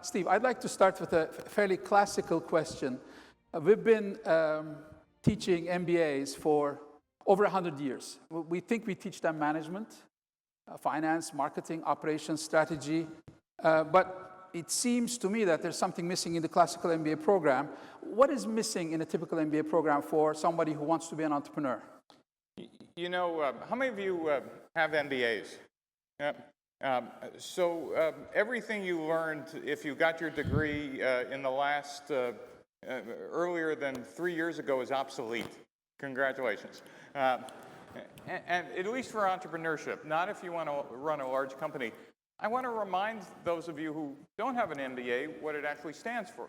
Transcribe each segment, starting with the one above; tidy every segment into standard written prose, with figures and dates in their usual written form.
Steve, I'd like to start with a fairly classical question. We've been teaching MBAs for over 100 years. We think we teach them management, finance, marketing, operations, strategy, but it seems to me that there's something missing in the classical MBA program. What is missing in a typical MBA program for somebody who wants to be an entrepreneur? You know, how many of you have MBAs? Everything you learned, if you got your degree in the last, earlier than 3 years ago, is obsolete. Congratulations. And at least for entrepreneurship, not if you want to run a large company. I want to remind those of you who don't have an MBA what it actually stands for.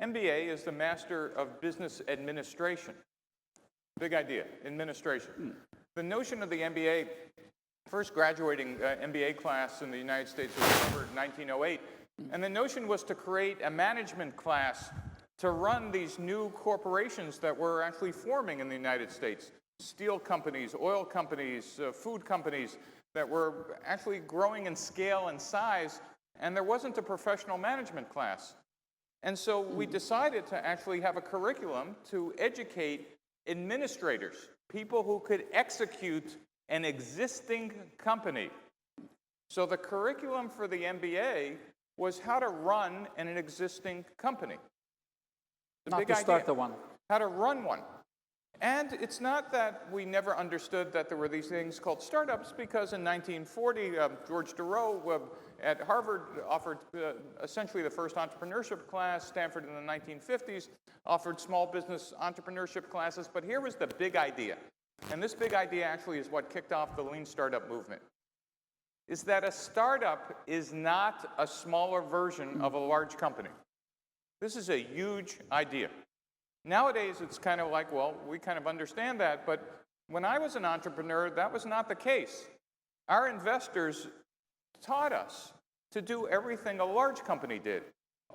MBA is the Master of Business Administration. Big idea, administration. The notion of the MBA, first graduating MBA class in the United States was Harvard in 1908, and the notion was to create a management class to run these new corporations that were actually forming in the United States. Steel companies, oil companies, food companies that were actually growing in scale and size, and there wasn't a professional management class. And so we decided to actually have a curriculum to educate administrators, people who could execute an existing company. So the curriculum for the MBA was how to run an existing company. The big idea. Start the one. How to run one. And it's not that we never understood that there were these things called startups, because in 1940, George Deroe at Harvard offered essentially the first entrepreneurship class. Stanford in the 1950s offered small business entrepreneurship classes. But here was the big idea. And this big idea actually is what kicked off the lean startup movement, is that a startup is not a smaller version of a large company. This is a huge idea. Nowadays, it's kind of like, well, we kind of understand that, but when I was an entrepreneur, that was not the case. Our investors taught us to do everything a large company did.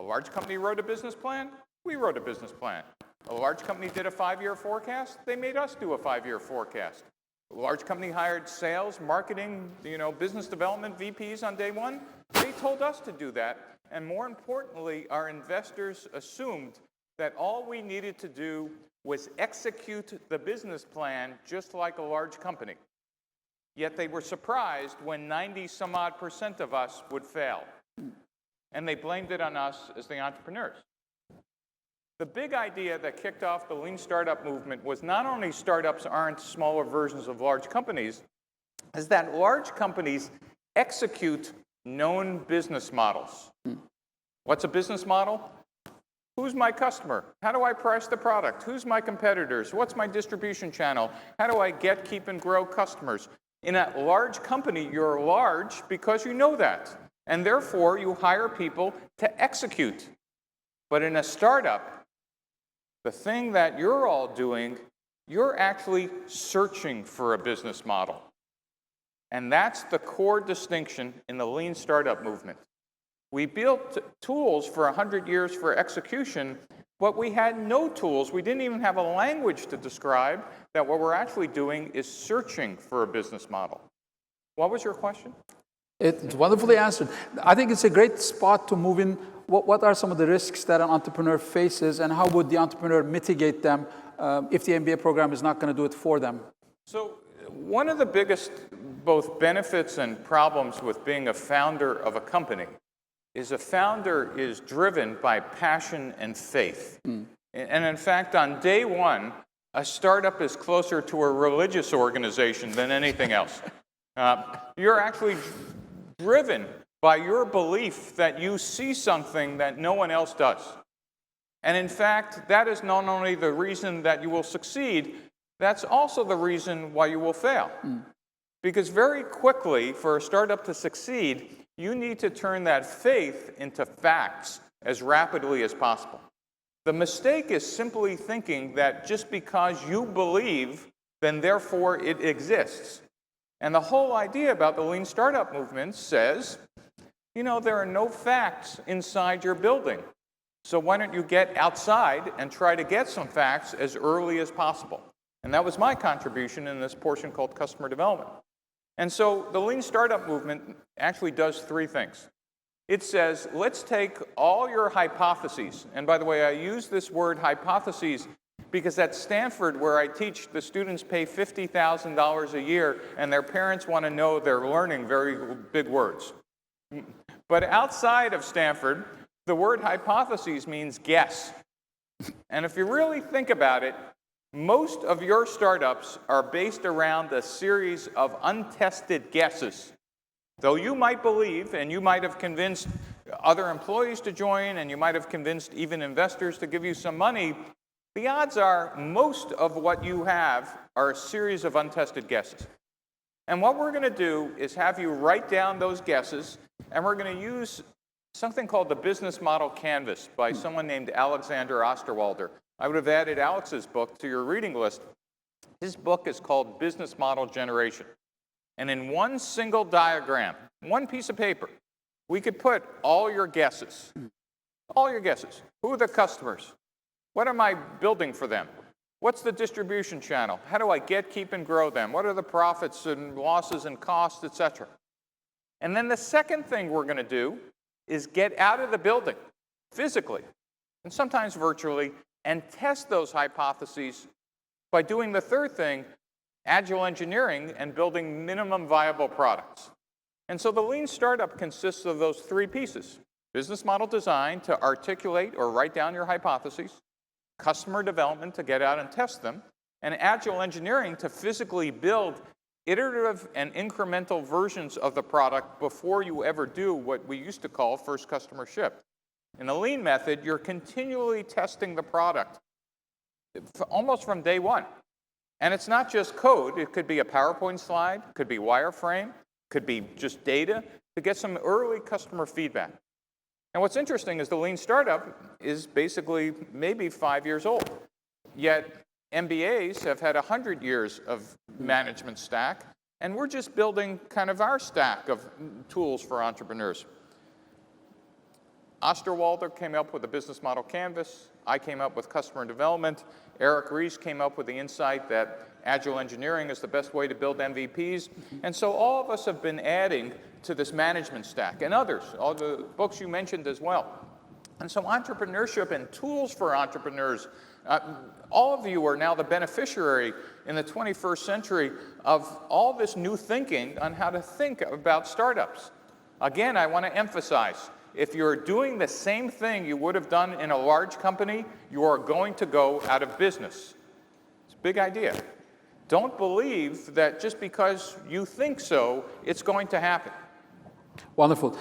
A large company wrote a business plan, we wrote a business plan. A large company did a 5-year forecast, they made us do a 5-year forecast. A large company hired sales, marketing, business development VPs on day one. They told us to do that, and more importantly, our investors assumed that all we needed to do was execute the business plan just like a large company. Yet they were surprised when 90-some-odd% of us would fail. And they blamed it on us as the entrepreneurs. The big idea that kicked off the lean startup movement was not only startups aren't smaller versions of large companies, is that large companies execute known business models. What's a business model? Who's my customer? How do I price the product? Who's my competitors? What's my distribution channel? How do I get, keep, and grow customers? In a large company, you're large because you know that. And therefore, you hire people to execute. But in a startup, the thing that you're all doing, you're actually searching for a business model. And that's the core distinction in the lean startup movement. We built tools for 100 years for execution, but we had no tools. We didn't even have a language to describe that what we're actually doing is searching for a business model. What was your question? It's wonderfully answered. I think it's a great spot to move in. What are some of the risks that an entrepreneur faces, and how would the entrepreneur mitigate them if the MBA program is not going to do it for them? So one of the biggest both benefits and problems with being a founder of a company is a founder is driven by passion and faith. And in fact, on day one, a startup is closer to a religious organization than anything else. You're actually driven by your belief that you see something that no one else does. And in fact, that is not only the reason that you will succeed, that's also the reason why you will fail. Because very quickly, for a startup to succeed, you need to turn that faith into facts as rapidly as possible. The mistake is simply thinking that just because you believe, then therefore it exists. And the whole idea about the lean startup movement says, there are no facts inside your building. So why don't you get outside and try to get some facts as early as possible? And that was my contribution in this portion called customer development. And so the lean startup movement actually does 3 things. It says, let's take all your hypotheses. And by the way, I use this word hypotheses because at Stanford, where I teach, the students pay $50,000 a year, and their parents want to know they're learning very big words. But outside of Stanford, the word hypotheses means guess. And if you really think about it, most of your startups are based around a series of untested guesses. Though you might believe, and you might have convinced other employees to join, and you might have convinced even investors to give you some money, the odds are most of what you have are a series of untested guesses. And what we're going to do is have you write down those guesses, and we're going to use something called the Business Model Canvas by someone named Alexander Osterwalder. I would have added Alex's book to your reading list. His book is called Business Model Generation. And in one single diagram, one piece of paper, we could put all your guesses. All your guesses. Who are the customers? What am I building for them? What's the distribution channel? How do I get, keep, and grow them? What are the profits and losses and costs, etc.? And then the second thing we're going to do is get out of the building physically, and sometimes virtually, and test those hypotheses by doing the third thing, agile engineering and building minimum viable products. And so the lean startup consists of those three pieces: business model design to articulate or write down your hypotheses, customer development to get out and test them, and agile engineering to physically build iterative and incremental versions of the product before you ever do what we used to call first customer ship. In the lean method, you're continually testing the product almost from day one. And it's not just code. It could be a PowerPoint slide, could be wireframe, could be just data to get some early customer feedback. And what's interesting is the lean startup is basically maybe 5 years old. Yet MBAs have had 100 years of management stack, and we're just building kind of our stack of tools for entrepreneurs. Osterwalder came up with a business model canvas. I came up with customer development. Eric Ries came up with the insight that agile engineering is the best way to build MVPs. And so all of us have been adding to this management stack, and others, all the books you mentioned as well. And so entrepreneurship and tools for entrepreneurs, all of you are now the beneficiary in the 21st century of all this new thinking on how to think about startups. Again, I want to emphasize, if you're doing the same thing you would have done in a large company, you are going to go out of business. It's a big idea. Don't believe that just because you think so, it's going to happen. Wonderful.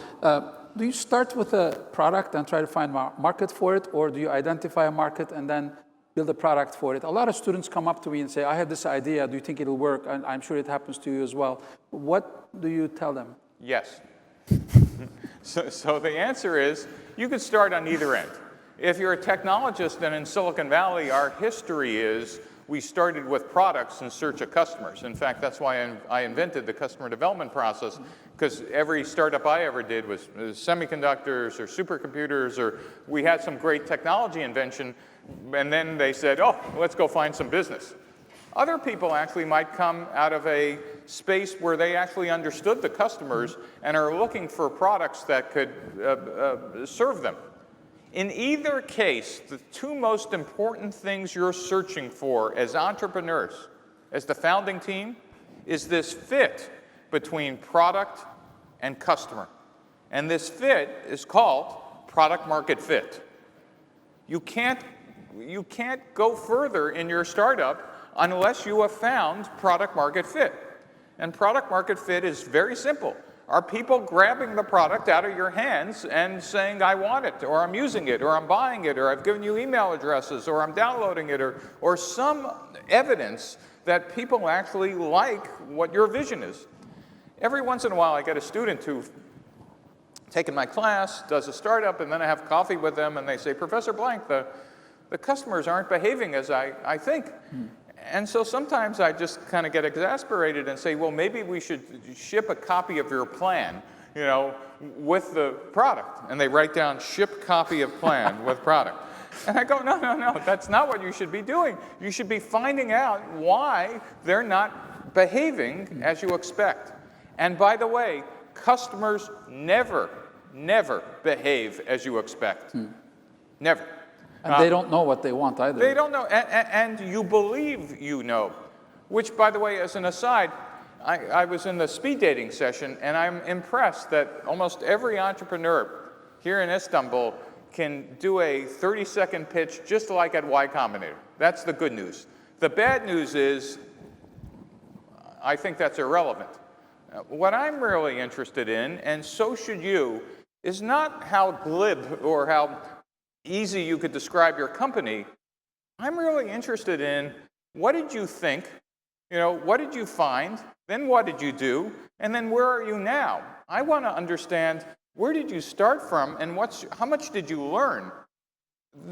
Do you start with a product and try to find a market for it, or do you identify a market and then build a product for it? A lot of students come up to me and say, I have this idea, do you think it'll work? And I'm sure it happens to you as well. What do you tell them? Yes. So the answer is, you could start on either end. If you're a technologist, then in Silicon Valley, our history is we started with products in search of customers. In fact, that's why I invented the customer development process, because every startup I ever did was semiconductors or supercomputers, or we had some great technology invention, and then they said, oh, let's go find some business. Other people actually might come out of a space where they actually understood the customers and are looking for products that could serve them. In either case, the two most important things you're searching for as entrepreneurs, as the founding team, is this fit between product and customer. And this fit is called product market fit. You can't go further in your startup unless you have found product market fit. And product market fit is very simple. Are people grabbing the product out of your hands and saying, I want it, or I'm using it, or I'm buying it, or I've given you email addresses, or I'm downloading it, or some evidence that people actually like what your vision is? Every once in a while, I get a student who's taken my class, does a startup, and then I have coffee with them, and they say, Professor Blank, the customers aren't behaving as I think. And so sometimes I just kind of get exasperated and say, well, maybe we should ship a copy of your plan, with the product. And they write down, ship copy of plan with product. And I go, no, that's not what you should be doing. You should be finding out why they're not behaving as you expect. And by the way, customers never never behave as you expect. Never. And they don't know what they want either. They don't know, and you believe you know. Which, by the way, as an aside, I was in the speed dating session, and I'm impressed that almost every entrepreneur here in Istanbul can do a 30-second pitch just like at Y Combinator. That's the good news. The bad news is, I think that's irrelevant. What I'm really interested in, and so should you, is not how glib or how easy you could describe your company. I'm really interested in, what did you think? What did you find? Then what did you do? And then where are you now? I want to understand, where did you start from, and how much did you learn?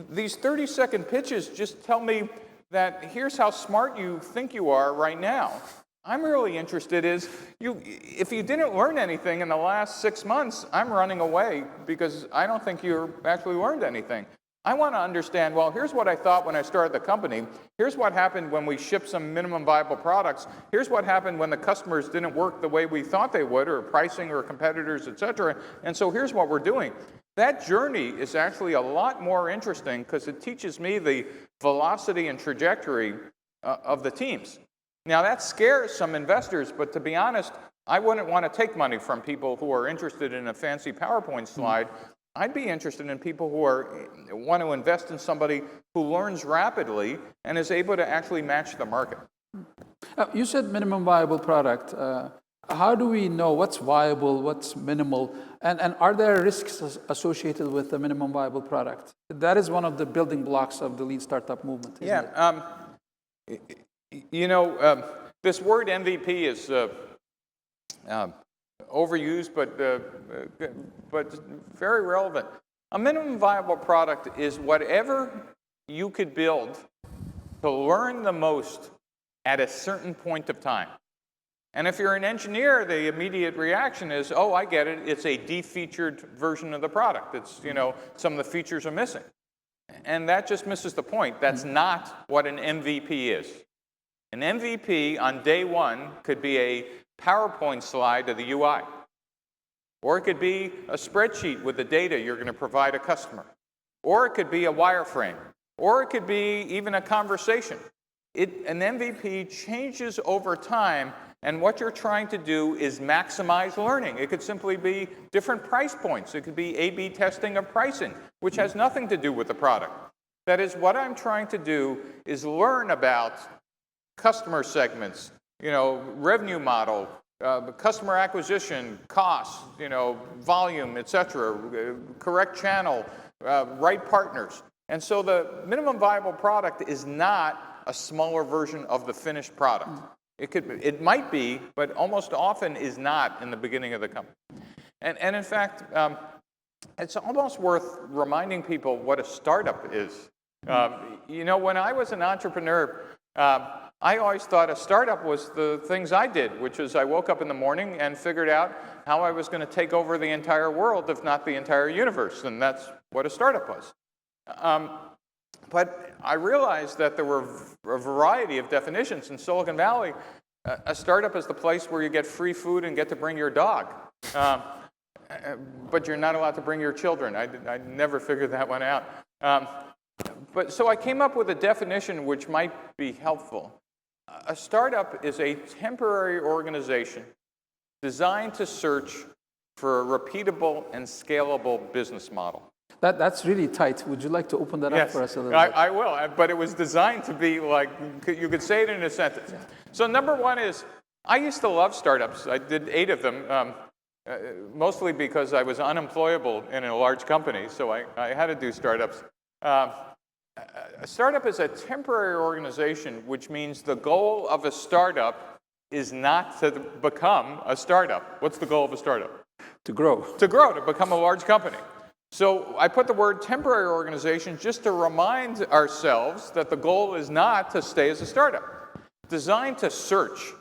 These 30-second pitches just tell me that here's how smart you think you are right now. I'm really interested if you didn't learn anything in the last 6 months, I'm running away because I don't think you actually learned anything. I want to understand, well, here's what I thought when I started the company. Here's what happened when we shipped some minimum viable products. Here's what happened when the customers didn't work the way we thought they would, or pricing, or competitors, et cetera. And so here's what we're doing. That journey is actually a lot more interesting because it teaches me the velocity and trajectory of the teams. Now, that scares some investors, but to be honest, I wouldn't want to take money from people who are interested in a fancy PowerPoint slide. I'd be interested in people who want to invest in somebody who learns rapidly and is able to actually match the market. You said minimum viable product. How do we know what's viable, what's minimal, and are there risks associated with the minimum viable product? That is one of the building blocks of the lean startup movement, isn't it? This word MVP is overused, but very relevant. A minimum viable product is whatever you could build to learn the most at a certain point of time. And if you're an engineer, the immediate reaction is, oh, I get it, it's a defeatured version of the product. It's, some of the features are missing. And that just misses the point. That's not what an MVP is. An MVP on day one could be a PowerPoint slide of the UI. Or it could be a spreadsheet with the data you're going to provide a customer. Or it could be a wireframe. Or it could be even a conversation. An MVP changes over time, and what you're trying to do is maximize learning. It could simply be different price points. It could be A/B testing of pricing, which has nothing to do with the product. That is, what I'm trying to do is learn about customer segments, revenue model, customer acquisition, costs, volume, et cetera, correct channel, right partners. And so the minimum viable product is not a smaller version of the finished product. It might be, but almost often is not in the beginning of the company. And in fact, it's almost worth reminding people what a startup is. When I was an entrepreneur, I always thought a startup was the things I did, which is I woke up in the morning and figured out how I was going to take over the entire world, if not the entire universe, and that's what a startup was. But I realized that there were a variety of definitions. In Silicon Valley, a startup is the place where you get free food and get to bring your dog. But you're not allowed to bring your children. I never figured that one out. So I came up with a definition which might be helpful. A startup is a temporary organization designed to search for a repeatable and scalable business model. That's really tight. Would you like to open that up for us a little bit? I will, but it was designed to be like, you could say it in a sentence. Yeah. So number one is, I used to love startups. I did 8 of them, mostly because I was unemployable in a large company, so I had to do startups. A startup is a temporary organization, which means the goal of a startup is not to become a startup. What's the goal of a startup? To grow. To grow, to become a large company. So I put the word temporary organization just to remind ourselves that the goal is not to stay as a startup. Designed to search.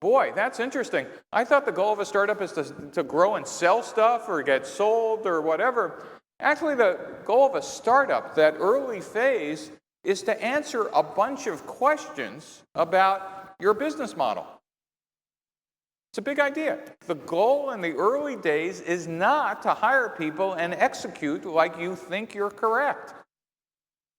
Boy, that's interesting. I thought the goal of a startup is to grow and sell stuff or get sold or whatever. Actually, the goal of a startup, that early phase, is to answer a bunch of questions about your business model. It's a big idea. The goal in the early days is not to hire people and execute like you think you're correct.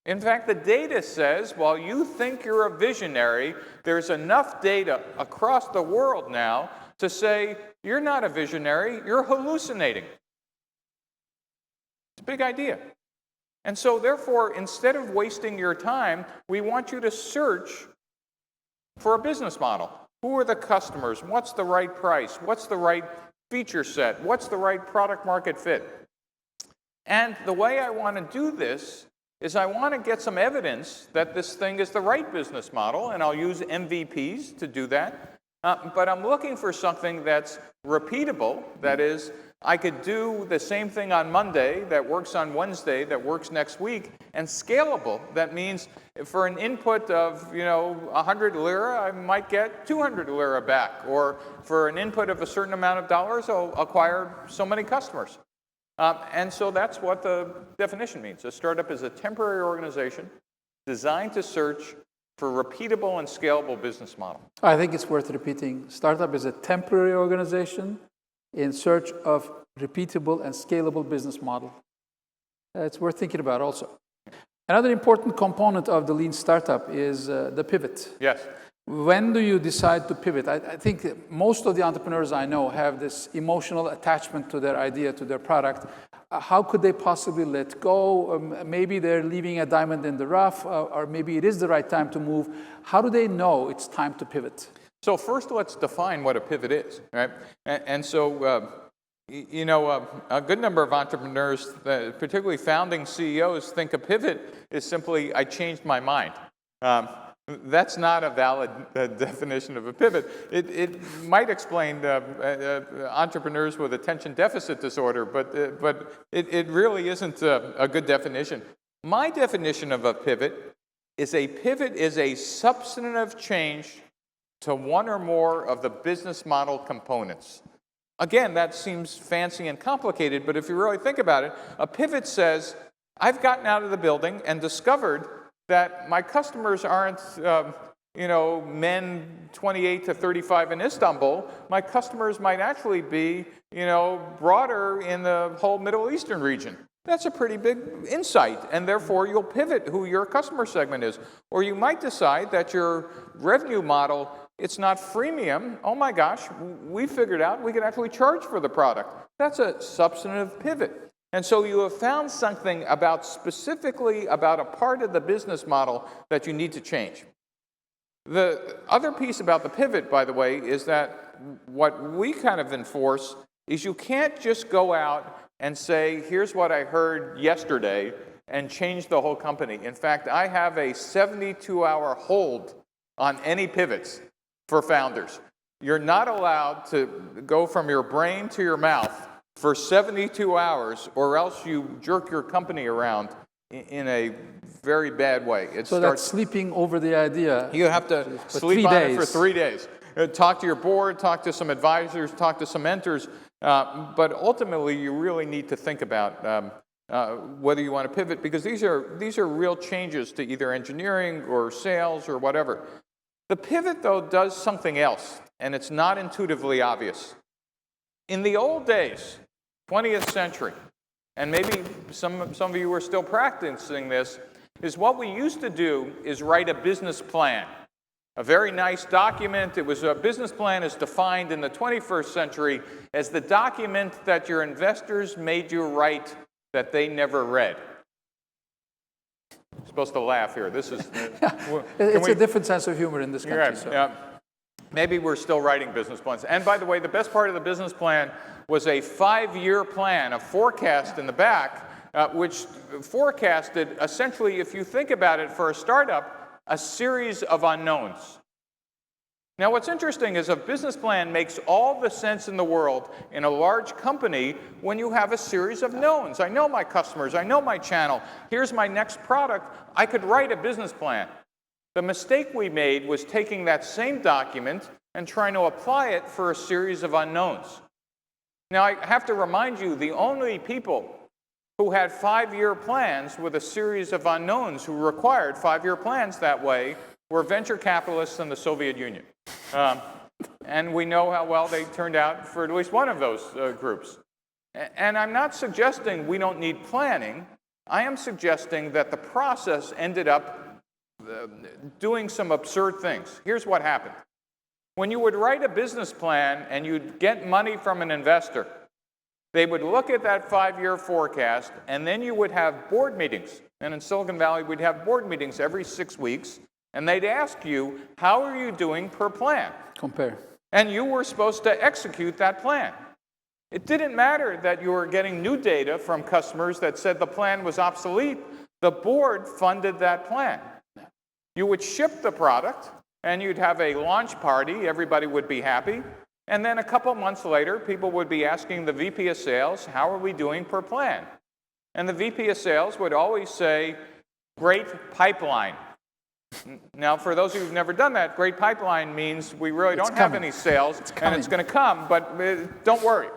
In fact, the data says while you think you're a visionary, there's enough data across the world now to say you're not a visionary, you're hallucinating. It's a big idea. And so therefore, instead of wasting your time, we want you to search for a business model. Who are the customers? What's the right price? What's the right feature set? What's the right product market fit? And the way I want to do this is I want to get some evidence that this thing is the right business model, and I'll use MVPs to do that. But I'm looking for something that's repeatable. That is, I could do the same thing on Monday that works on Wednesday, that works next week, and scalable. That means for an input of 100 lira, I might get 200 lira back. Or for an input of a certain amount of dollars, I'll acquire so many customers. And so that's what the definition means. A startup is a temporary organization designed to search for repeatable and scalable business model. I think it's worth repeating. Startup is a temporary organization in search of repeatable and scalable business model. It's worth thinking about also. Another important component of the lean startup is the pivot. Yes. When do you decide to pivot? I think most of the entrepreneurs I know have this emotional attachment to their idea, to their product. How could they possibly let go? Maybe they're leaving a diamond in the rough, or maybe it is the right time to move. How do they know it's time to pivot? So first, let's define what a pivot is, right? And so, a good number of entrepreneurs, particularly founding CEOs, think a pivot is simply, I changed my mind. That's not a valid definition of a pivot. It might explain entrepreneurs with attention deficit disorder, but it really isn't a good definition. My definition of a pivot is a substantive change to one or more of the business model components. Again, that seems fancy and complicated, but if you really think about it, a pivot says, I've gotten out of the building and discovered that my customers aren't, men 28 to 35 in Istanbul. My customers might actually be, broader in the whole Middle Eastern region. That's a pretty big insight, and therefore you'll pivot who your customer segment is. Or you might decide that your revenue model, it's not freemium. Oh my gosh, we figured out we can actually charge for the product. That's a substantive pivot. And so you have found something specifically about a part of the business model that you need to change. The other piece about the pivot, by the way, is that what we kind of enforce is you can't just go out and say, here's what I heard yesterday, and change the whole company. In fact, I have a 72-hour hold on any pivots for founders. You're not allowed to go from your brain to your mouth for 72 hours, or else you jerk your company around in a very bad way. That's sleeping over the idea. You have to sleep on it for 3 days. Talk to your board, talk to some advisors, talk to some mentors, but ultimately you really need to think about whether you want to pivot, because these are real changes to either engineering or sales or whatever. The pivot, though, does something else, and it's not intuitively obvious. In the old days, 20th century, and maybe some of you are still practicing this, is what we used to do is write a business plan. A very nice document. A business plan is defined in the 21st century as the document that your investors made you write that they never read. I'm supposed to laugh here. This is... It's a different sense of humor in this country. Right, so. yeah. Maybe we're still writing business plans. And by the way, the best part of the business plan was a 5-year plan, a forecast in the back, which forecasted, essentially, if you think about it, for a startup, a series of unknowns. Now, what's interesting is a business plan makes all the sense in the world in a large company when you have a series of knowns. I know my customers. I know my channel. Here's my next product. I could write a business plan. The mistake we made was taking that same document and trying to apply it for a series of unknowns. Now, I have to remind you, the only people who had 5-year plans with a series of unknowns who required 5-year plans that way were venture capitalists in the Soviet Union. And we know how well they turned out for at least one of those groups. And I'm not suggesting we don't need planning. I am suggesting that the process ended up doing some absurd things. Here's what happened. When you would write a business plan and you'd get money from an investor, they would look at that 5-year forecast, and then you would have board meetings. And in Silicon Valley, we'd have board meetings every 6 weeks, and they'd ask you, how are you doing per plan? Compare. And you were supposed to execute that plan. It didn't matter that you were getting new data from customers that said the plan was obsolete. The board funded that plan. You would ship the product, and you'd have a launch party. Everybody would be happy. And then a couple months later, people would be asking the VP of sales, how are we doing per plan? And the VP of sales would always say, great pipeline. Now, for those of you who've never done that, great pipeline means we really don't have any sales, and it's going to come, but don't worry.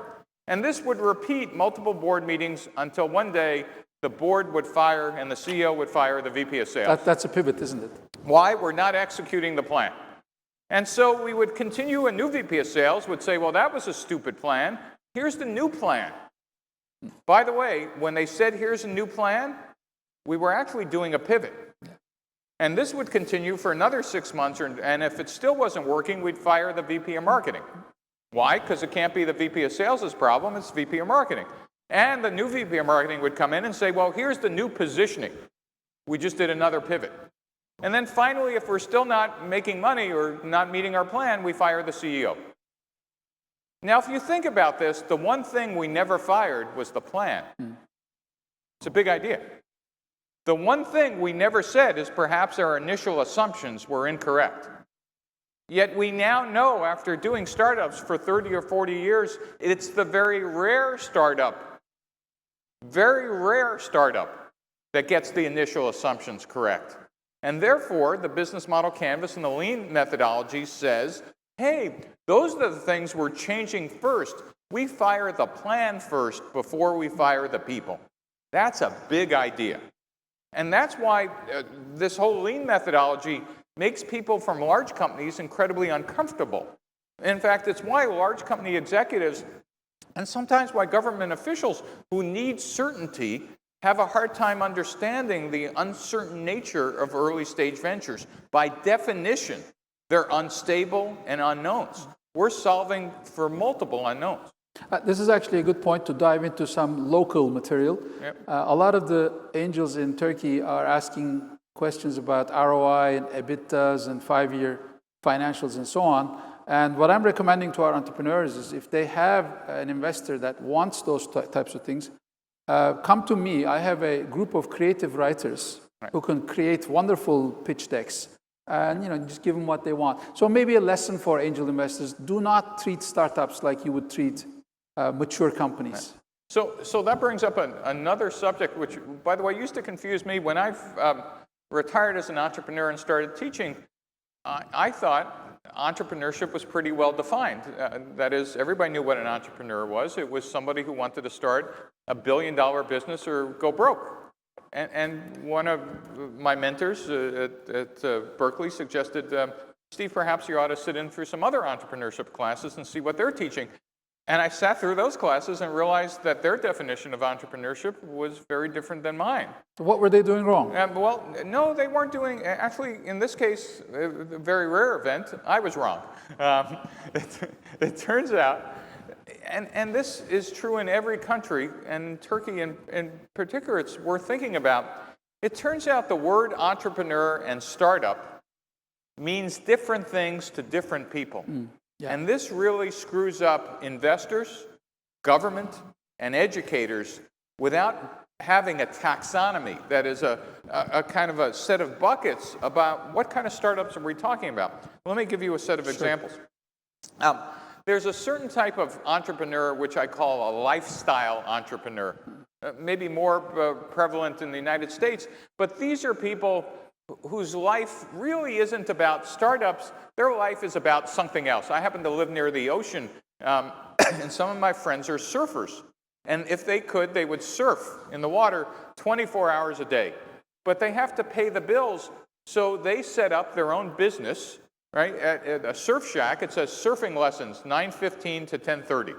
And this would repeat multiple board meetings until one day the board would fire and the CEO would fire the VP of sales. That's a pivot, isn't it? Why? We're not executing the plan. And so we would continue, a new VP of sales would say, well, that was a stupid plan. Here's the new plan. By the way, when they said, here's a new plan, we were actually doing a pivot. And this would continue for another 6 months, and if it still wasn't working, we'd fire the VP of marketing. Why? Because it can't be the VP of sales' problem, it's VP of marketing. And the new VP of marketing would come in and say, well, here's the new positioning. We just did another pivot. And then finally, if we're still not making money or not meeting our plan, we fire the CEO. Now, if you think about this, the one thing we never fired was the plan. It's a big idea. The one thing we never said is perhaps our initial assumptions were incorrect. Yet we now know, after doing startups for 30 or 40 years, it's the very rare startup that gets the initial assumptions correct. And therefore, the business model canvas and the lean methodology says, hey, those are the things we're changing first. We fire the plan first before we fire the people. That's a big idea. And that's why this whole lean methodology makes people from large companies incredibly uncomfortable. In fact, it's why large company executives, and sometimes why government officials who need certainty, have a hard time understanding the uncertain nature of early stage ventures. By definition, they're unstable and unknowns. We're solving for multiple unknowns. This is actually a good point to dive into some local material. Yep. A lot of the angels in Turkey are asking questions about ROI and EBITDAs and 5-year financials and so on. And what I'm recommending to our entrepreneurs is if they have an investor that wants those types of things, come to me. I have a group of creative writers who can create wonderful pitch decks and just give them what they want. So maybe a lesson for angel investors: do not treat startups like you would treat mature companies. So that brings up another subject, which, by the way, used to confuse me. When I've retired as an entrepreneur and started teaching, I thought entrepreneurship was pretty well defined. That is, everybody knew what an entrepreneur was. It was somebody who wanted to start a billion-dollar business or go broke. And one of my mentors at Berkeley suggested, Steve, perhaps you ought to sit in through some other entrepreneurship classes and see what they're teaching. And I sat through those classes and realized that their definition of entrepreneurship was very different than mine. So what were they doing wrong? Well, no, they weren't doing, actually, in this case, a very rare event, I was wrong. It turns out, and this is true in every country, and Turkey in particular, it's worth thinking about. It turns out the word entrepreneur and startup means different things to different people. Yeah. And this really screws up investors, government, and educators without having a taxonomy, that is a kind of a set of buckets about what kind of startups are we talking about. Let me give you a set of examples. There's a certain type of entrepreneur which I call a lifestyle entrepreneur, maybe more prevalent in the United States, but these are people whose life really isn't about startups. Their life is about something else. I happen to live near the ocean, and some of my friends are surfers. And if they could, they would surf in the water 24 hours a day. But they have to pay the bills, so they set up their own business right? At a surf shack, it says surfing lessons, 9:15 to 10:30.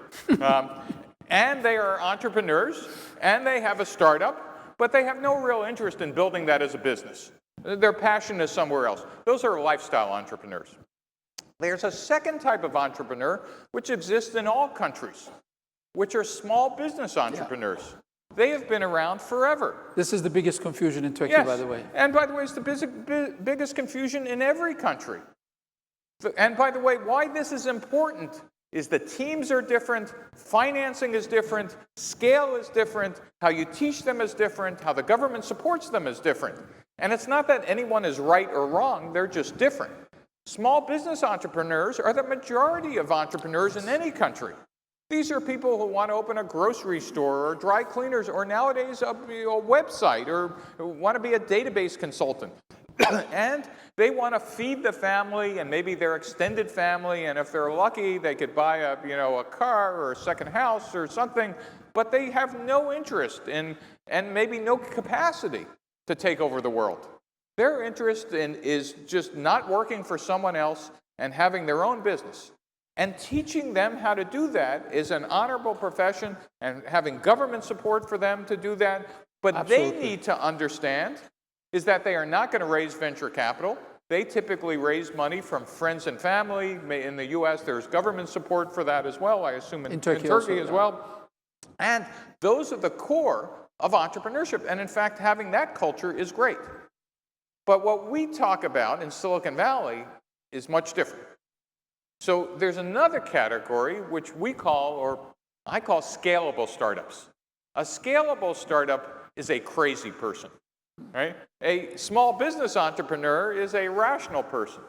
And they are entrepreneurs, and they have a startup, but they have no real interest in building that as a business. Their passion is somewhere else. Those are lifestyle entrepreneurs. There's a second type of entrepreneur, which exists in all countries, which are small business entrepreneurs. Yeah. They have been around forever. This is the biggest confusion in Turkey, yes. by the way. And by the way, it's the biggest confusion in every country. And by the way, why this is important is the teams are different, financing is different, scale is different, how you teach them is different, how the government supports them is different. And it's not that anyone is right or wrong, they're just different. Small business entrepreneurs are the majority of entrepreneurs in any country. These are people who want to open a grocery store or dry cleaners or nowadays a website or want to be a database consultant. And they want to feed the family and maybe their extended family, and if they're lucky, they could buy a car or a second house or something, but they have no interest in and maybe no capacity to take over the world. Their interest is just not working for someone else and having their own business. And teaching them how to do that is an honorable profession, and having government support for them to do that. But Absolutely. They need to understand is that they are not going to raise venture capital. They typically raise money from friends and family. In the US, there's government support for that as well, I assume in Turkey as well. And those are the core of entrepreneurship. And in fact, having that culture is great. But what we talk about in Silicon Valley is much different. So there's another category which we call, or I call, scalable startups. A scalable startup is a crazy person, right? A small business entrepreneur is a rational person.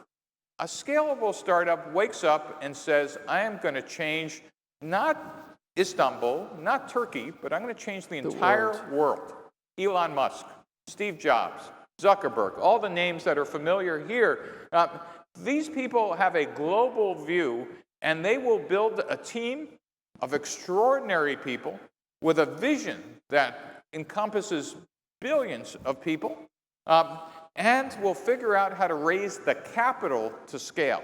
A scalable startup wakes up and says, I am going to change not Istanbul, not Turkey, but I'm going to change the entire world. Elon Musk, Steve Jobs, Zuckerberg, all the names that are familiar here. These people have a global view, and they will build a team of extraordinary people with a vision that encompasses billions of people, and will figure out how to raise the capital to scale.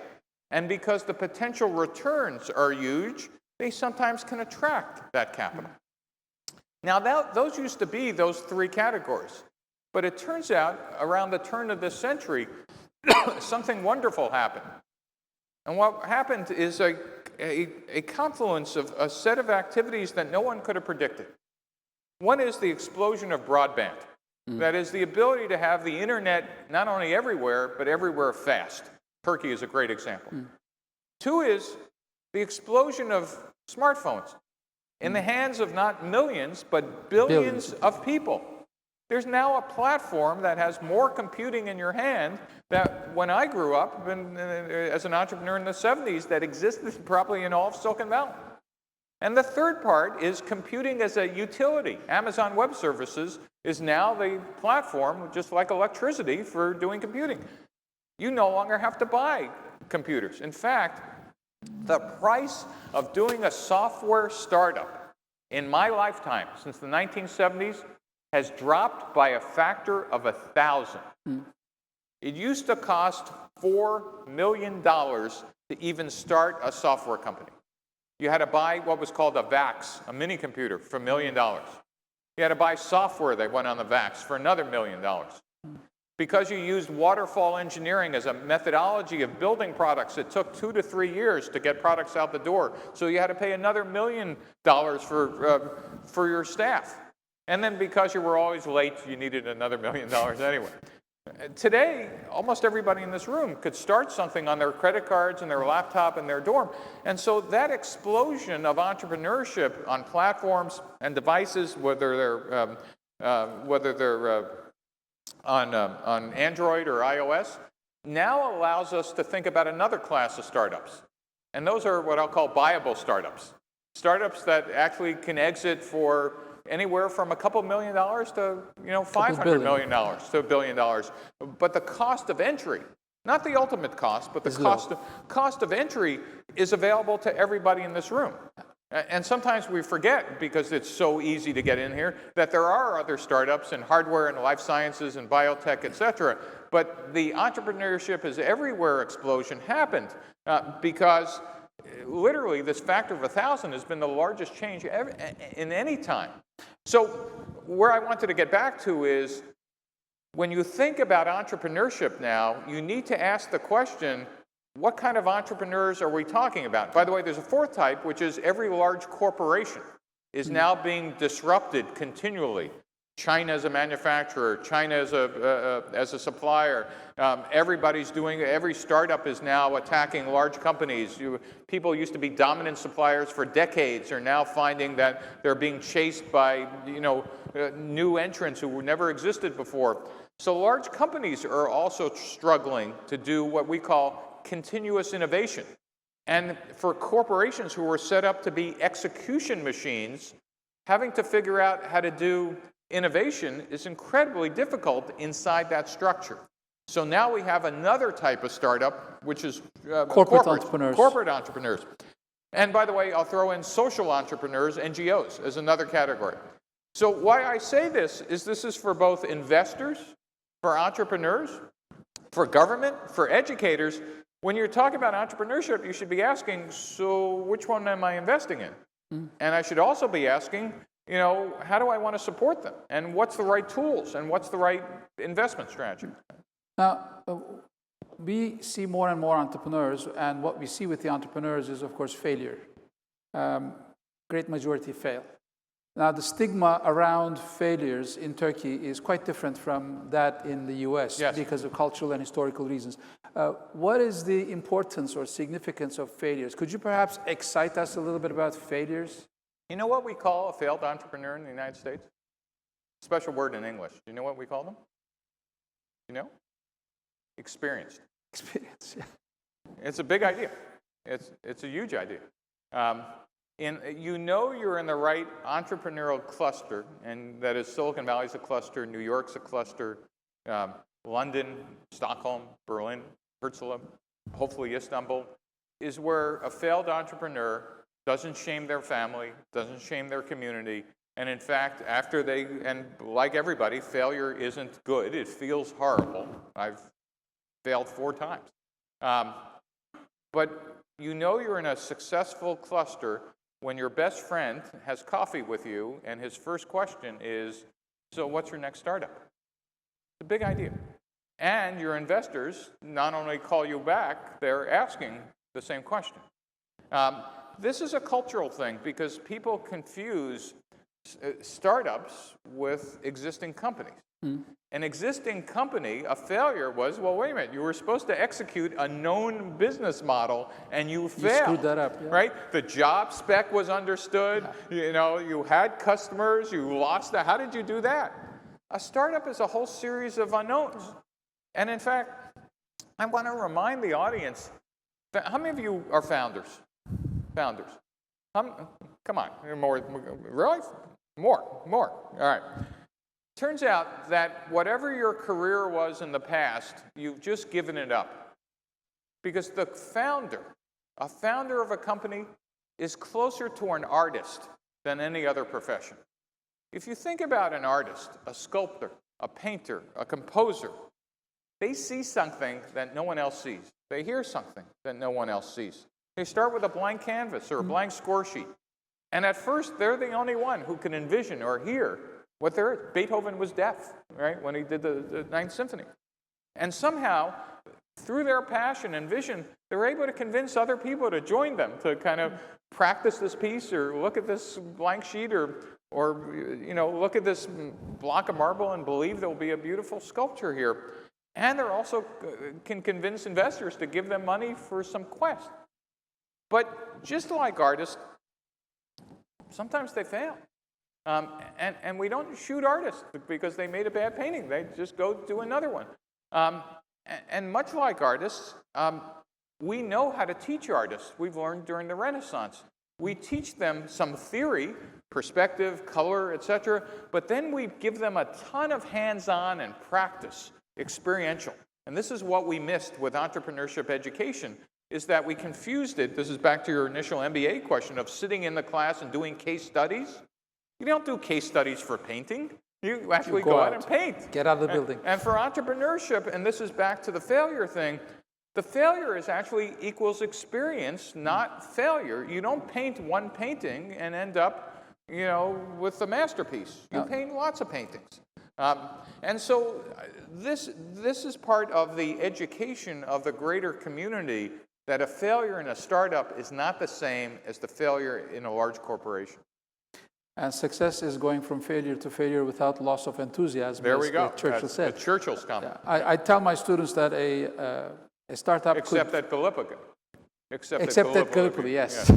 And because the potential returns are huge, they sometimes can attract that capital. Now, those used to be those three categories. But it turns out, around the turn of this century, something wonderful happened. And what happened is a confluence of a set of activities that no one could have predicted. One is the explosion of broadband. That is the ability to have the internet not only everywhere, but everywhere fast. Turkey is a great example. Two is the explosion of smartphones in the hands of not millions, but billions of people. There's now a platform that has more computing in your hand that when I grew up as an entrepreneur in the 70s that existed probably in all of Silicon Valley. And the third part is computing as a utility. Amazon Web Services is now the platform, just like electricity, for doing computing. You no longer have to buy computers. In fact, the price of doing a software startup in my lifetime, since the 1970s, has dropped by a factor of 1,000. It used to cost $4 million to even start a software company. You had to buy what was called a VAX, a mini computer, for $1 million. You had to buy software that went on the VAX for another $1 million. Because you used waterfall engineering as a methodology of building products, it took 2 to 3 years to get products out the door. So you had to pay another $1 million for your staff. And then because you were always late, you needed another $1 million anyway. Today, almost everybody in this room could start something on their credit cards and their laptop in their dorm. And so that explosion of entrepreneurship on platforms and devices, whether they're on Android or iOS, now allows us to think about another class of startups. And those are what I'll call viable startups. Startups that actually can exit for anywhere from a couple $1 million to $500 million to $1 billion. But the cost of entry, not the ultimate cost, but the cost of entry is available to everybody in this room. And sometimes we forget, because it's so easy to get in here, that there are other startups in hardware and life sciences and biotech, et cetera. But the entrepreneurship is everywhere explosion happened because literally this factor of 1,000 has been the largest change ever, in any time. So where I wanted to get back to is, when you think about entrepreneurship now, you need to ask the question, what kind of entrepreneurs are we talking about? By the way, there's a fourth type, which is every large corporation is now being disrupted continually. China as a manufacturer, China as a supplier. Every startup is now attacking large companies. People used to be dominant suppliers for decades are now finding that they're being chased by new entrants who never existed before. So large companies are also struggling to do what we call continuous innovation. And for corporations who were set up to be execution machines, having to figure out how to do innovation is incredibly difficult inside that structure. So now we have another type of startup, which is corporate entrepreneurs. Corporate entrepreneurs. And by the way, I'll throw in social entrepreneurs, NGOs, as another category. So why I say this is for both investors, for entrepreneurs, for government, for educators. When you're talking about entrepreneurship, you should be asking, so which one am I investing in? And I should also be asking, how do I want to support them? And what's the right tools? And what's the right investment strategy? Now, we see more and more entrepreneurs, and what we see with the entrepreneurs is, of course, failure. Great majority fail. Now, the stigma around failures in Turkey is quite different from that in the US because of cultural and historical reasons. What is the importance or significance of failures? Could you perhaps excite us a little bit about failures? You know what we call a failed entrepreneur in the United States? Special word in English. Do you know what we call them? You know? Experienced. Experience, yeah. It's a big idea. It's a huge idea. You're in the right entrepreneurial cluster, and that is Silicon Valley's a cluster, New York's a cluster, London, Stockholm, Berlin, Herzliya, hopefully Istanbul, is where a failed entrepreneur doesn't shame their family, doesn't shame their community, and in fact, and like everybody, failure isn't good. It feels horrible. I've failed 4 times. But you're in a successful cluster when your best friend has coffee with you and his first question is, so what's your next startup? It's a big idea. And your investors not only call you back, they're asking the same question. This is a cultural thing because people confuse startups with existing companies. An existing company, a failure was, well, wait a minute, you were supposed to execute a known business model and you failed. You screwed that up, yeah. Right? The job spec was understood, you had customers, you lost that. How did you do that? A startup is a whole series of unknowns. And in fact, I want to remind the audience, how many of you are founders? Founders. Come on, more, really? More. All right. Turns out that whatever your career was in the past, you've just given it up. Because a founder of a company is closer to an artist than any other profession. If you think about an artist, a sculptor, a painter, a composer, they see something that no one else sees. They hear something that no one else sees. They start with a blank canvas or a blank score sheet. And at first, they're the only one who can envision or hear what there is. Beethoven was deaf, right, when he did the Ninth Symphony. And somehow, through their passion and vision, they're able to convince other people to join them, to kind of practice this piece or look at this blank sheet or look at this block of marble and believe there will be a beautiful sculpture here. And they're also can convince investors to give them money for some quest. But just like artists, sometimes they fail. And we don't shoot artists because they made a bad painting. They just go do another one. And much like artists, we know how to teach artists. We've learned during the Renaissance. We teach them some theory, perspective, color, etc. But then we give them a ton of hands-on and practice, experiential. And this is what we missed with entrepreneurship education, is that we confused it. This is back to your initial MBA question of sitting in the class and doing case studies. You don't do case studies for painting. You actually go out and paint. Get out of the building. And for entrepreneurship, and this is back to the failure thing, the failure is actually equals experience, not failure. You don't paint one painting and end up, with a masterpiece. You paint lots of paintings. And so this is part of the education of the greater community, that a failure in a startup is not the same as the failure in a large corporation. And success is going from failure to failure without loss of enthusiasm. There we go. Churchill said. The Churchill's comment. Yeah. I tell my students that a startup Except at Gallipoli. Except at Gallipoli, yes.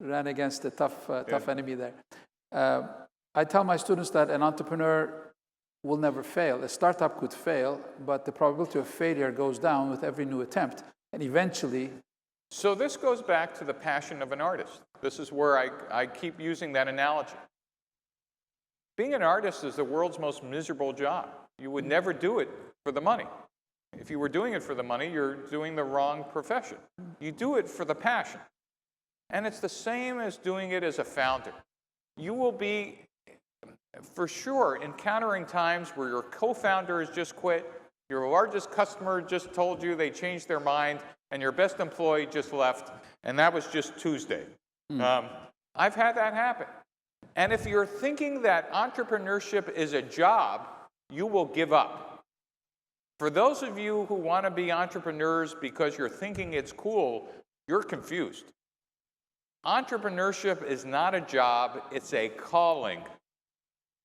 Ran against a tough enemy there. I tell my students that an entrepreneur will never fail. A startup could fail, but the probability of failure goes down with every new attempt. And eventually... So this goes back to the passion of an artist. This is where I keep using that analogy. Being an artist is the world's most miserable job. You would never do it for the money. If you were doing it for the money, you're doing the wrong profession. You do it for the passion. And it's the same as doing it as a founder. You will be, for sure, encountering times where your co-founder has just quit, your largest customer just told you they changed their mind, and your best employee just left, and that was just Tuesday. I've had that happen. And if you're thinking that entrepreneurship is a job, you will give up. For those of you who want to be entrepreneurs because you're thinking it's cool, you're confused. Entrepreneurship is not a job, it's a calling.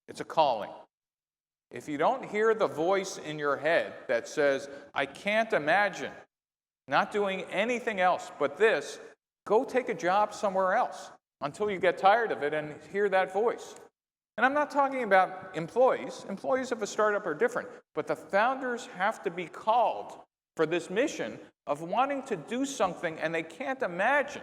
It's a calling. If you don't hear the voice in your head that says, I can't imagine not doing anything else but this, go take a job somewhere else until you get tired of it and hear that voice. And I'm not talking about employees. Employees of a startup are different. But the founders have to be called for this mission of wanting to do something, and they can't imagine,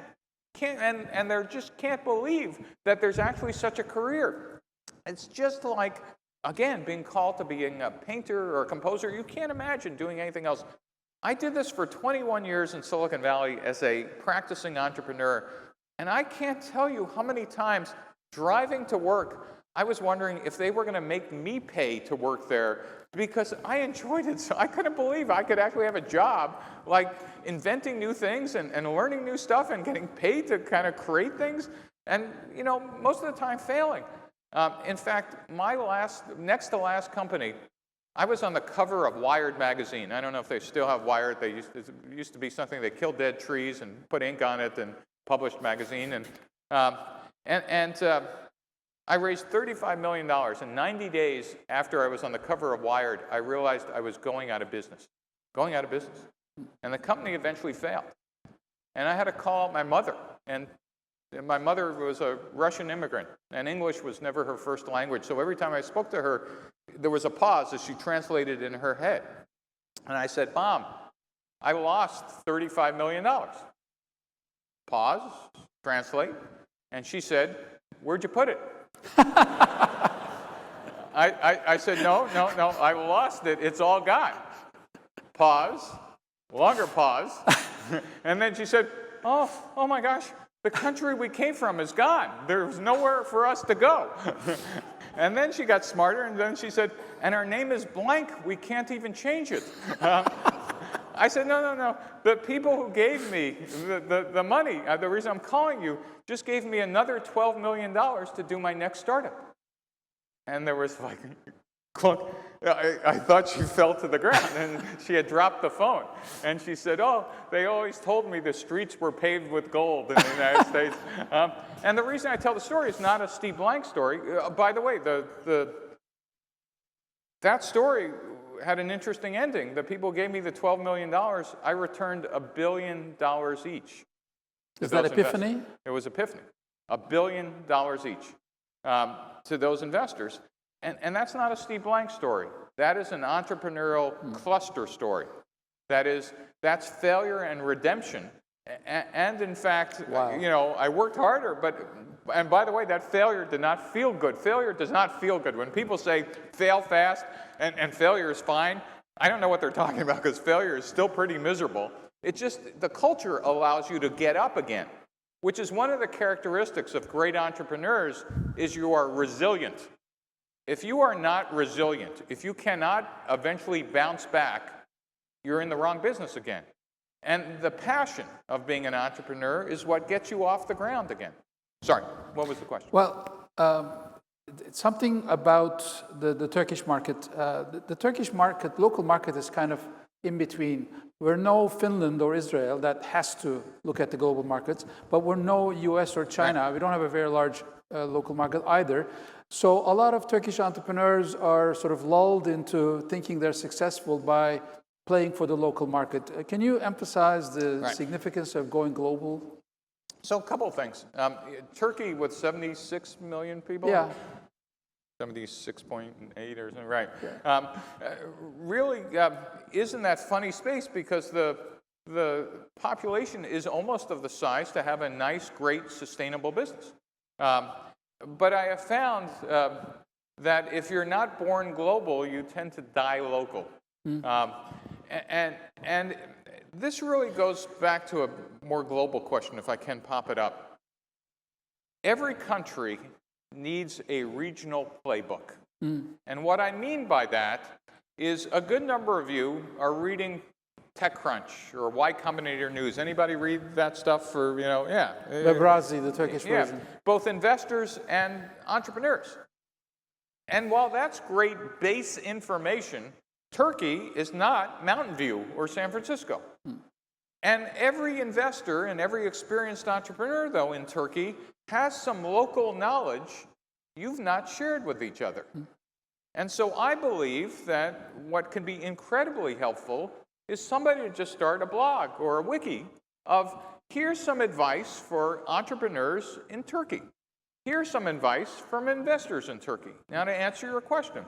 and they just can't believe that there's actually such a career. It's just like, again, being called to being a painter or a composer. You can't imagine doing anything else. I did this for 21 years in Silicon Valley as a practicing entrepreneur, and I can't tell you how many times driving to work, I was wondering if they were going to make me pay to work there because I enjoyed it. So I couldn't believe I could actually have a job like inventing new things and learning new stuff and getting paid to kind of create things and, most of the time failing. In fact, my next to last company, I was on the cover of Wired magazine. I don't know if they still have Wired. It used to be something they killed dead trees and put ink on it and published magazine. And I raised $35 million. And 90 days after I was on the cover of Wired, I realized I was going out of business. And the company eventually failed. And I had to call my mother. And my mother was a Russian immigrant, and English was never her first language. So every time I spoke to her, there was a pause as she translated in her head. And I said, Mom, I lost $35 million. Pause, translate. And she said, where'd you put it? I said, no, I lost it. It's all gone. Pause, longer pause. And then she said, oh my gosh, the country we came from is gone. There's nowhere for us to go. And then she got smarter, and then she said, and our name is blank. We can't even change it. I said, no. The people who gave me the money, the reason I'm calling you, just gave me another $12 million to do my next startup. And there was like, clunk. I thought she fell to the ground, and she had dropped the phone. And she said, they always told me the streets were paved with gold in the United States. And the reason I tell the story is not a Steve Blank story. By the way, that story had an interesting ending. The people gave me the $12 million. I returned $1 billion each. Is that Epiphany? It was Epiphany. $1 billion each to those investors. And that's not a Steve Blank story. That is an entrepreneurial cluster story. That's failure and redemption. And in fact, wow. I worked harder, and by the way, that failure did not feel good. Failure does not feel good. When people say fail fast and failure is fine, I don't know what they're talking about because failure is still pretty miserable. It's just the culture allows you to get up again, which is one of the characteristics of great entrepreneurs is you are resilient. If you are not resilient, if you cannot eventually bounce back, you're in the wrong business again. And the passion of being an entrepreneur is what gets you off the ground again. Sorry, what was the question? Well, something about the Turkish market. The Turkish market, local market, is kind of in between. We're no Finland or Israel that has to look at the global markets, but we're no US or China. Right. We don't have a very large local market either. So a lot of Turkish entrepreneurs are sort of lulled into thinking they're successful by playing for the local market. Can you emphasize the significance of going global? So a couple of things. Turkey with 76 million people? Yeah. 76.8 or something, right. Yeah. Really is in that funny space because the population is almost of the size to have a nice, great, sustainable business. But I have found that if you're not born global, you tend to die local. And this really goes back to a more global question, if I can pop it up. Every country needs a regional playbook. And what I mean by that is a good number of you are reading TechCrunch or Y Combinator News. Anybody read that stuff for, Bebrazi, the Turkish version. Both investors and entrepreneurs. And while that's great base information, Turkey is not Mountain View or San Francisco. And every investor and every experienced entrepreneur, though, in Turkey has some local knowledge you've not shared with each other. And so I believe that what can be incredibly helpful is somebody to just start a blog or a wiki of here's some advice for entrepreneurs in Turkey. Here's some advice from investors in Turkey. Now, to answer your question,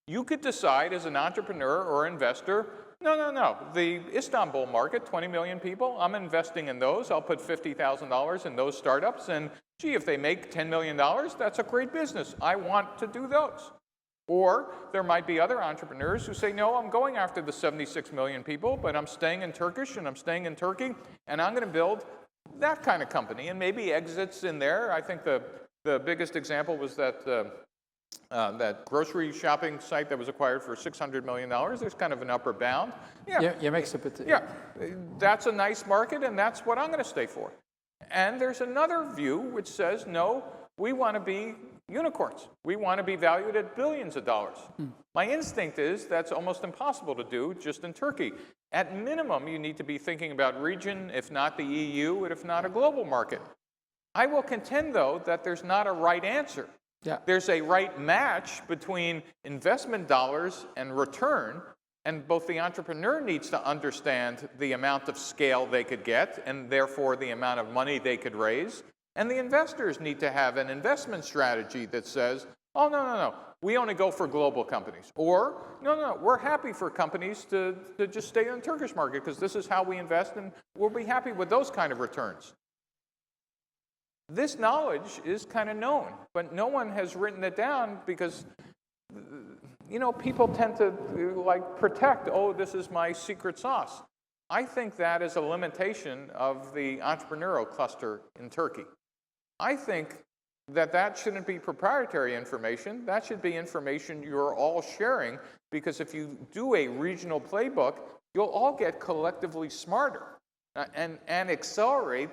you could decide as an entrepreneur or investor, no. The Istanbul market, 20 million people, I'm investing in those. I'll put $50,000 in those startups. And gee, if they make $10 million, that's a great business. I want to do those. Or there might be other entrepreneurs who say, no, I'm going after the 76 million people, but I'm staying in Turkish and I'm staying in Turkey, and I'm going to build that kind of company. And maybe exits in there. I think the biggest example was that grocery shopping site that was acquired for $600 million. There's kind of an upper bound. Yeah, makes a bit. Yeah, that's a nice market, and that's what I'm going to stay for. And there's another view which says, no, we want to be unicorns. We want to be valued at billions of dollars. My instinct is that's almost impossible to do just in Turkey. At minimum, you need to be thinking about region, if not the EU, and if not a global market. I will contend, though, that there's not a right answer. Yeah. There's a right match between investment dollars and return, and both the entrepreneur needs to understand the amount of scale they could get, and therefore the amount of money they could raise, and the investors need to have an investment strategy that says, oh, no, we only go for global companies. Or, no, we're happy for companies to just stay in the Turkish market because this is how we invest, and we'll be happy with those kind of returns. This knowledge is kind of known, but no one has written it down because, people tend to protect, oh, this is my secret sauce. I think that is a limitation of the entrepreneurial cluster in Turkey. I think that shouldn't be proprietary information. That should be information you're all sharing, because if you do a regional playbook, you'll all get collectively smarter. And accelerate,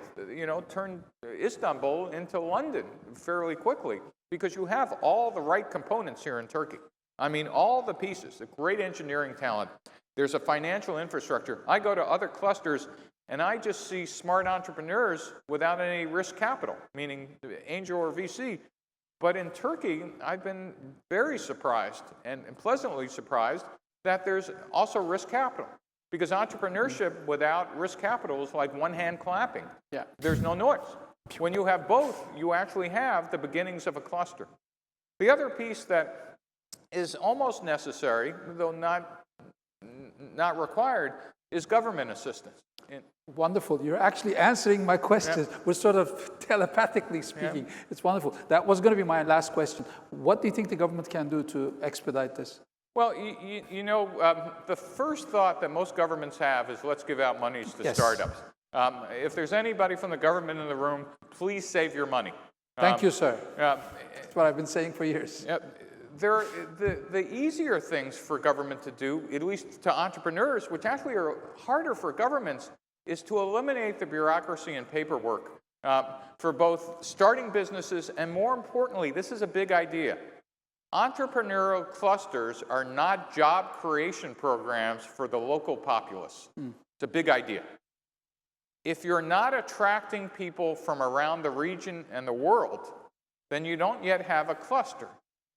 turn Istanbul into London fairly quickly, because you have all the right components here in Turkey. I mean, all the pieces, the great engineering talent. There's a financial infrastructure. I go to other clusters, and I just see smart entrepreneurs without any risk capital, meaning angel or VC. But in Turkey, I've been very surprised and pleasantly surprised that there's also risk capital. Because entrepreneurship without risk capital is like one hand clapping. Yeah. There's no noise. When you have both, you actually have the beginnings of a cluster. The other piece that is almost necessary, though not required, is government assistance. Wonderful. You're actually answering my questions. Yeah. We're sort of telepathically speaking. Yeah. It's wonderful. That was going to be my last question. What do you think the government can do to expedite this? Well, the first thought that most governments have is let's give out monies to Yes. startups. If there's anybody from the government in the room, please save your money. Thank you, sir. That's what I've been saying for years. The easier things for government to do, at least to entrepreneurs, which actually are harder for governments, is to eliminate the bureaucracy and paperwork for both starting businesses and, more importantly, this is a big idea. Entrepreneurial clusters are not job creation programs for the local populace. It's a big idea. If you're not attracting people from around the region and the world, then you don't yet have a cluster.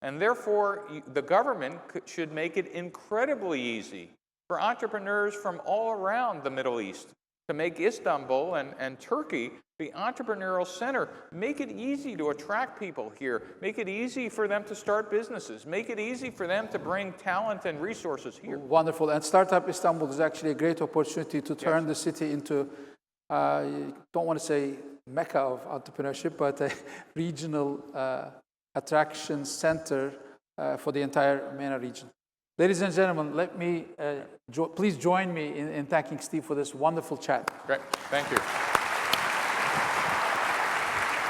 And therefore, the government should make it incredibly easy for entrepreneurs from all around the Middle East to make Istanbul and Turkey the entrepreneurial center. Make it easy to attract people here. Make it easy for them to start businesses. Make it easy for them to bring talent and resources here. Wonderful. And Startup Istanbul is actually a great opportunity to turn the city into, don't want to say mecca of entrepreneurship, but a regional attraction center for the entire MENA region. Ladies and gentlemen, let me please join me in thanking Steve for this wonderful chat. Great. Thank you.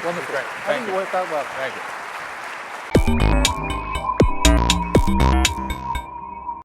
Wonderful. Great. I think it worked out well. Thank you.